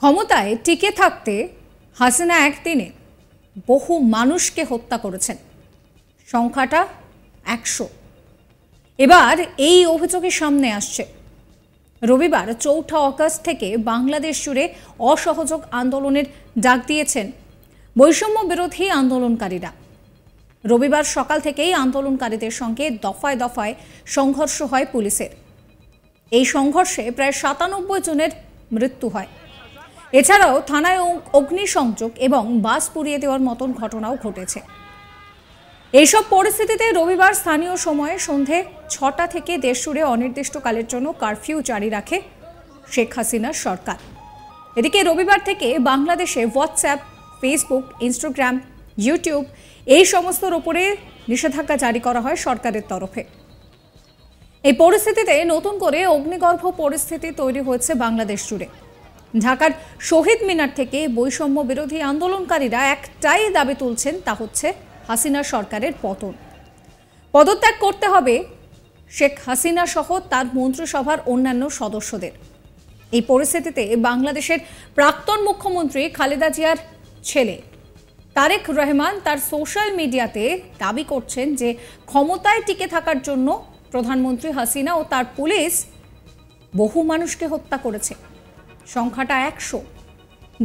ক্ষমতায় টিকে থাকতে হাসিনা একদিনে বহু মানুষকে হত্যা করেছেন। সংখ্যাটা 100। এবার এই অভিযোগের সামনে আসছে। রবিবার 4 আগস্ট থেকে বাংলাদেশ জুড়ে অসহযোগ আন্দোলনের ডাক দিয়েছেন বৈষম্য বিরোধী আন্দোলনকারীরা। রবিবার সকাল থেকেই আন্দোলনকারীদের সঙ্গে দফায় দফায় সংঘর্ষ হয় পুলিশের। এই সংঘর্ষে প্রায় 97 জনের মৃত্যু হয়। এছাড়াও থানায় অগ্নিসংযোগ এবং বাস পুড়িয়ে দেওয়ার মতন ঘটনাও ঘটেছে। এইসব পরিস্থিতিতে রবিবার স্থানীয় সময়ে সন্ধে 6টা থেকে দেশজুড়ে অনির্দিষ্টকালের জন্য কারফিউ জারি রাখে শেখ হাসিনার সরকার। এদিকে রবিবার থেকে বাংলাদেশে হোয়াটসঅ্যাপ, ফেসবুক, ইনস্টাগ্রাম, ইউটিউব এই সমস্তর ওপরে নিষেধাজ্ঞা জারি করা হয় সরকারের তরফে। এই পরিস্থিতিতে নতুন করে অগ্নিগর্ভ পরিস্থিতি তৈরি হয়েছে বাংলাদেশ জুড়ে। ঢাকার শহীদ মিনার থেকে বৈষম্য বিরোধী আন্দোলনকারীরা একটাই দাবি তুলছেন, তা হচ্ছে হাসিনা সরকারের পতন। পদত্যাগ করতে হবে শেখ হাসিনা সহ তার মন্ত্রিসভার অন্যান্য সদস্যদের। এই পরিস্থিতিতে বাংলাদেশের প্রাক্তন মুখ্যমন্ত্রী খালেদা জিয়ার ছেলে তারেক রহমান তার সোশ্যাল মিডিয়াতে দাবি করছেন যে ক্ষমতায় টিকে থাকার জন্য প্রধানমন্ত্রী হাসিনা ও তার পুলিশ বহু মানুষকে হত্যা করেছে। সংখ্যাটা 100।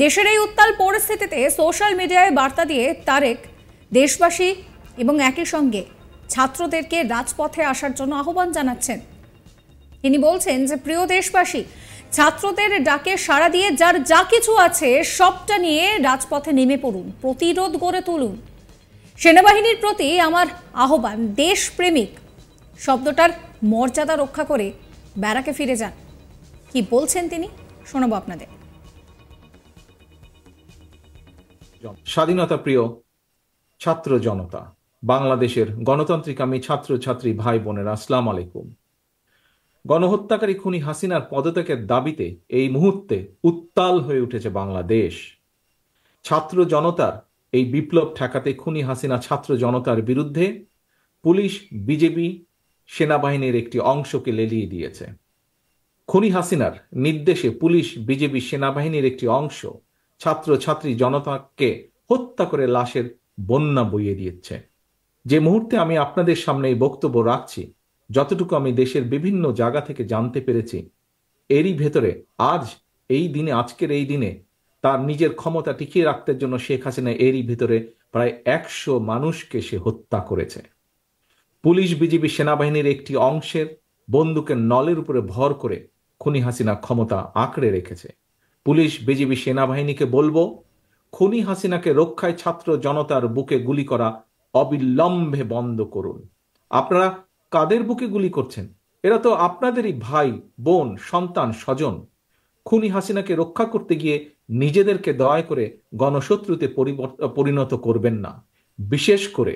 দেশের এই উত্তাল পরিস্থিতিতে সোশ্যাল মিডিয়ায় বার্তা দিয়ে তারেক দেশবাসী এবং একই সঙ্গে ছাত্রদেরকে রাজপথে আসার জন্য আহ্বান জানাচ্ছেন। তিনি বলছেন যে প্রিয় দেশবাসী, ছাত্রদের ডাকে সাড়া দিয়ে যার যা কিছু আছে সবটা নিয়ে রাজপথে নেমে পড়ুন, প্রতিরোধ গড়ে তুলুন। সেনাবাহিনীর প্রতি আমার আহ্বান, দেশপ্রেমিক শব্দটার মর্যাদা রক্ষা করে ব্যারাকে ফিরে যান। কি বলছেন তিনি, শোনাবো আপনাদের। স্বাধীনতা প্রিয় ছাত্র জনতা, বাংলাদেশের গণতান্ত্রিক আমি ছাত্রছাত্রী ভাই বোনেরা, আসসালামু আলাইকুম। গণহত্যাকারী খুনি হাসিনার পদত্যাগের দাবিতে এই মুহূর্তে উত্তাল হয়ে উঠেছে বাংলাদেশ। ছাত্র জনতার এই বিপ্লব ঠেকাতে খুনি হাসিনা ছাত্র জনতার বিরুদ্ধে পুলিশ, বিজেপি, সেনাবাহিনীর একটি অংশকে লেলিয়ে দিয়েছে। খুনি হাসিনার নির্দেশে পুলিশ, বিজেপি, সেনাবাহিনীর একটি অংশ ছাত্রছাত্রী জনতাকে হত্যা করে লাশের বন্যা বইয়ে দিয়েছে। যে মুহূর্তে আমি আপনাদের সামনে এই বক্তব্য রাখছি, যতটুকু আমি দেশের বিভিন্ন জায়গা থেকে জানতে পেরেছি, এরই ভেতরে আজকের এই দিনে তার নিজের ক্ষমতা টিকিয়ে রাখতে জন্য শেখ হাসিনা এরই ভেতরে প্রায় 100 মানুষকে সে হত্যা করেছে। পুলিশ, বিজেপি, সেনাবাহিনীর একটি অংশের বন্দুকের নলের উপরে ভর করে খুনি হাসিনা ক্ষমতা আঁকড়ে রেখেছে। পুলিশ, বিজেপি, সেনাবাহিনীকে বলবো, খুনি হাসিনাকে রক্ষায় ছাত্র জনতার বুকে গুলি করা অবিলম্বে বন্ধ করুন। আপনারা কাদের বুকে গুলি করছেন? এরা তো আপনাদেরই ভাই, বোন, সন্তান, স্বজন। খুনি হাসিনাকে রক্ষা করতে গিয়ে নিজেদেরকে দয়া করে গণশত্রুতে পরিণত করবেন না। বিশেষ করে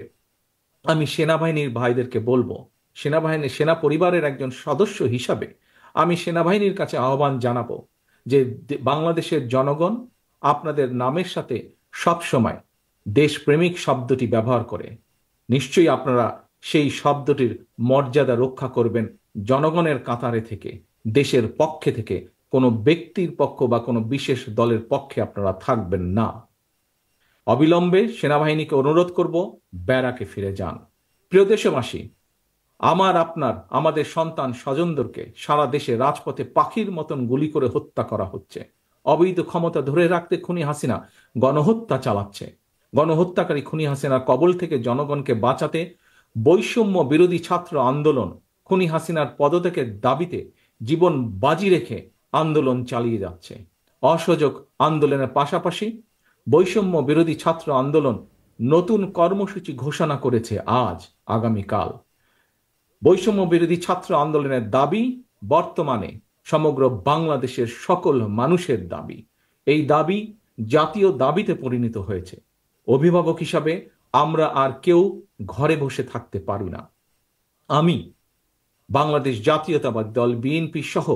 আমি সেনাবাহিনীর ভাইদেরকে বলবো, সেনা পরিবারের একজন সদস্য হিসাবে আমি সেনাবাহিনীর কাছে আহ্বান জানাবো যে বাংলাদেশের জনগণ আপনাদের নামের সাথে সবসময় দেশপ্রেমিক শব্দটি ব্যবহার করে। নিশ্চয়ই আপনারা সেই শব্দটির মর্যাদা রক্ষা করবেন। জনগণের কাতারে থেকে, দেশের পক্ষে থেকে, কোনো ব্যক্তির পক্ষ বা কোনো বিশেষ দলের পক্ষে আপনারা থাকবেন না। অবিলম্বে সেনাবাহিনীকে অনুরোধ করব, ব্যারাকে ফিরে যান। প্রিয় দেশবাসী, আমাদের সন্তান স্বজনদেরকে সারা দেশে রাজপথে পাখির মতন গুলি করে হত্যা করা হচ্ছে। অবৈধ ক্ষমতা ধরে রাখতে খুনি হাসিনা গণহত্যা চালাচ্ছে। গণহত্যাকারী খুনি হাসিনার কবল থেকে জনগণকে বাঁচাতে বৈষম্য বিরোধী ছাত্র আন্দোলন খুনি হাসিনার পদত্যাগের দাবিতে জীবন বাজি রেখে আন্দোলন চালিয়ে যাচ্ছে। অসহযোগ আন্দোলনের পাশাপাশি বৈষম্য বিরোধী ছাত্র আন্দোলন নতুন কর্মসূচি ঘোষণা করেছে আগামীকাল। বৈষম্য বিরোধী ছাত্র আন্দোলনের দাবি বর্তমানে সমগ্র বাংলাদেশের সকল মানুষের দাবি। এই দাবি জাতীয় দাবিতে পরিণত হয়েছে। অভিভাবক হিসাবে আমরা আর কেউ ঘরে বসে থাকতে পারি না। আমি বাংলাদেশ জাতীয়তাবাদী দল বিএনপি সহ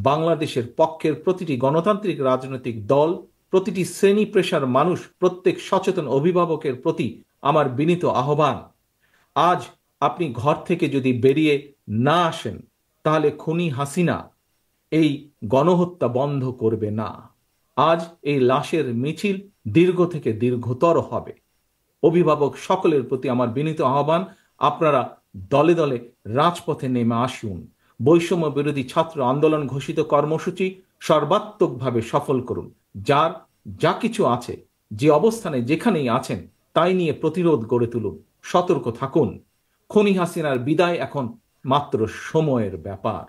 বাংলাদেশের পক্ষের প্রতিটি গণতান্ত্রিক রাজনৈতিক দল, প্রতিটি শ্রেণী পেশার মানুষ, প্রত্যেক সচেতন অভিভাবকের প্রতি আমার বিনীত আহ্বান, আজ আপনি ঘর থেকে যদি বেরিয়ে না আসেন তাহলে খুনি হাসিনা এই গণহত্যা বন্ধ করবে না। আজ এই লাশের মিছিল দীর্ঘ থেকে দীর্ঘতর হবে। অভিভাবক সকলের প্রতি আমার বিনীত আহ্বান, আপনারা দলে দলে রাজপথে নেমে আসুন। বৈষম্য বিরোধী ছাত্র আন্দোলন ঘোষিত কর্মসূচি সর্বাত্মকভাবে সফল করুন। যার যা কিছু আছে, যে অবস্থানে যেখানেই আছেন, তাই নিয়ে প্রতিরোধ গড়ে তুলুন। সতর্ক থাকুন। খনি হাসিনার বিদায় এখন মাত্র সময়ের ব্যাপার।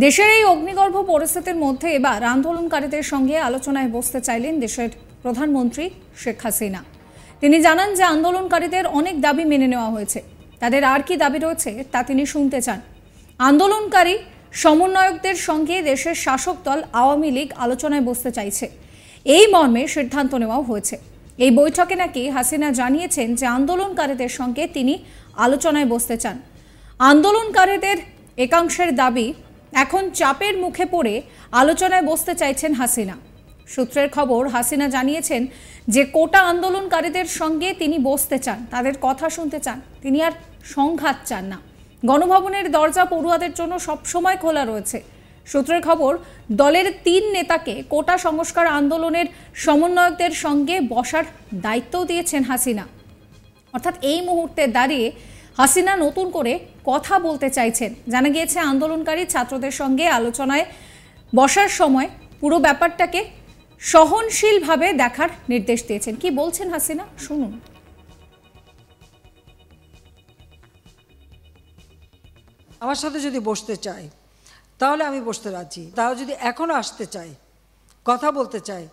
দেশের এই অগ্নিগর্ভ পরিস্থিতির মধ্যে এবার আন্দোলনকারীদের সঙ্গে আলোচনায় বসতে চাইলেন দেশের প্রধানমন্ত্রী শেখ হাসিনা। তিনি জানান যে আন্দোলনকারীদের অনেক দাবি মেনে নেওয়া হয়েছে, তাদের আর কি দাবি রয়েছে তা তিনি শুনতে চান। আন্দোলনকারী সমন্বয়কদের সঙ্গে দেশের শাসক দল আওয়ামী লীগ আলোচনায় বসতে চাইছে, এই মর্মে সিদ্ধান্ত নেওয়া হয়েছে। এই বৈঠকে নাকি হাসিনা জানিয়েছেন যে আন্দোলনকারীদের সঙ্গে তিনি আলোচনায় বসতে চান। আন্দোলনকারীদের একাংশের দাবি এখন চাপের মুখে পড়ে আলোচনায় বসতে চাইছেন হাসিনা। সূত্রের খবর, হাসিনা জানিয়েছেন যে কোটা আন্দোলনকারীদের সঙ্গে তিনি বসতে চান, তাদের কথা শুনতে চান, তিনি আর সংঘাত চান না। গণভবনের দরজা পড়ুয়াদের জন্য সবসময় খোলা রয়েছে। সূত্রের খবর, দলের 3 নেতাকে কোটা সংস্কার আন্দোলনের সমন্বয়কদের সঙ্গে বসার দায়িত্ব দিয়েছেন হাসিনা। অর্থাৎ এই মুহূর্তে দাঁড়িয়ে হাসিনা নতুন করে কথা বলতে চাইছেন। জানা গিয়েছে আন্দোলনকারী ছাত্রদের সঙ্গে আলোচনায় বসার সময় পুরো ব্যাপারটাকে সহনশীলভাবে দেখার নির্দেশ দিয়েছেন। কি বলছেন হাসিনা, শুনুন। আমার সাথে যদি বসতে চায় তাহলে আমি বসতে রাজি। তারা যদি এখনও আসতে চায়, কথা বলতে চায়,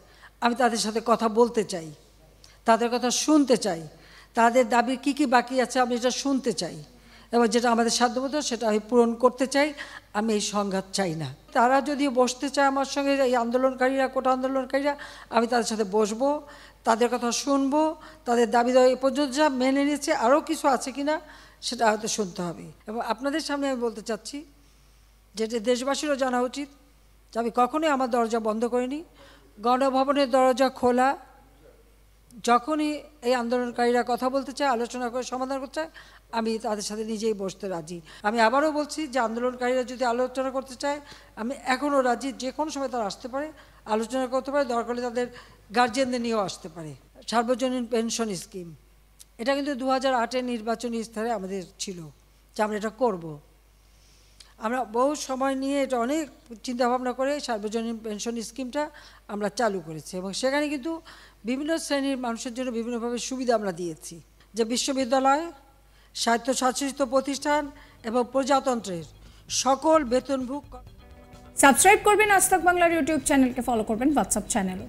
আমি তাদের সাথে কথা বলতে চাই, তাদের কথা শুনতে চাই, তাদের দাবি কি কি বাকি আছে আমি এটা শুনতে চাই, এবং যেটা আমাদের সাধ্যমতো সেটা আমি পূরণ করতে চাই। আমি এই সংঘাত চাই না। তারা যদি বসতে চায় আমার সঙ্গে, এই আন্দোলনকারীরা, কোটা আন্দোলনকারীরা, আমি তাদের সাথে বসবো, তাদের কথা শুনবো, তাদের দাবি দাবি পর্যন্ত যা মেনে নিয়েছে আরও কিছু আছে কিনা সেটা হয়তো শুনতে হবে। এবং আপনাদের সামনে আমি বলতে চাচ্ছি, যেটা দেশবাসীরও জানা উচিত, যে আমি কখনোই আমার দরজা বন্ধ করিনি। গণভবনের দরজা খোলা। যখনই এই আন্দোলনকারীরা কথা বলতে চায়, আলোচনা করে সমাধান করতে চায়, আমি তাদের সাথে নিজেই বসতে রাজি। আমি আবারও বলছি যে আন্দোলনকারীরা যদি আলোচনা করতে চায়, আমি এখনও রাজি। যে কোনো সময় তারা আসতে পারে, আলোচনা করতে পারে, দরকার হলে তাদের গার্জিয়ানদের নিয়েও আসতে পারে। সার্বজনীন পেনশন স্কিম, এটা কিন্তু 2008-এর নির্বাচনী স্তরে আমাদের ছিল যে আমরা এটা করব। আমরা বহু সময় নিয়ে এটা অনেক চিন্তাভাবনা করে সার্বজনীন পেনশন স্কিমটা আমরা চালু করেছি, এবং সেখানে কিন্তু বিভিন্ন শ্রেণীর মানুষের জন্য বিভিন্নভাবে সুবিধা আমরা দিয়েছি। যে বিশ্ববিদ্যালয়, স্বায়ত্তশাসিত প্রতিষ্ঠান এবং প্রজাতন্ত্রের সকল বেতনভুক। সাবস্ক্রাইব করবেন আজ তাক বাংলার ইউটিউব চ্যানেলকে, ফলো করবেন হোয়াটসঅ্যাপ চ্যানেলও।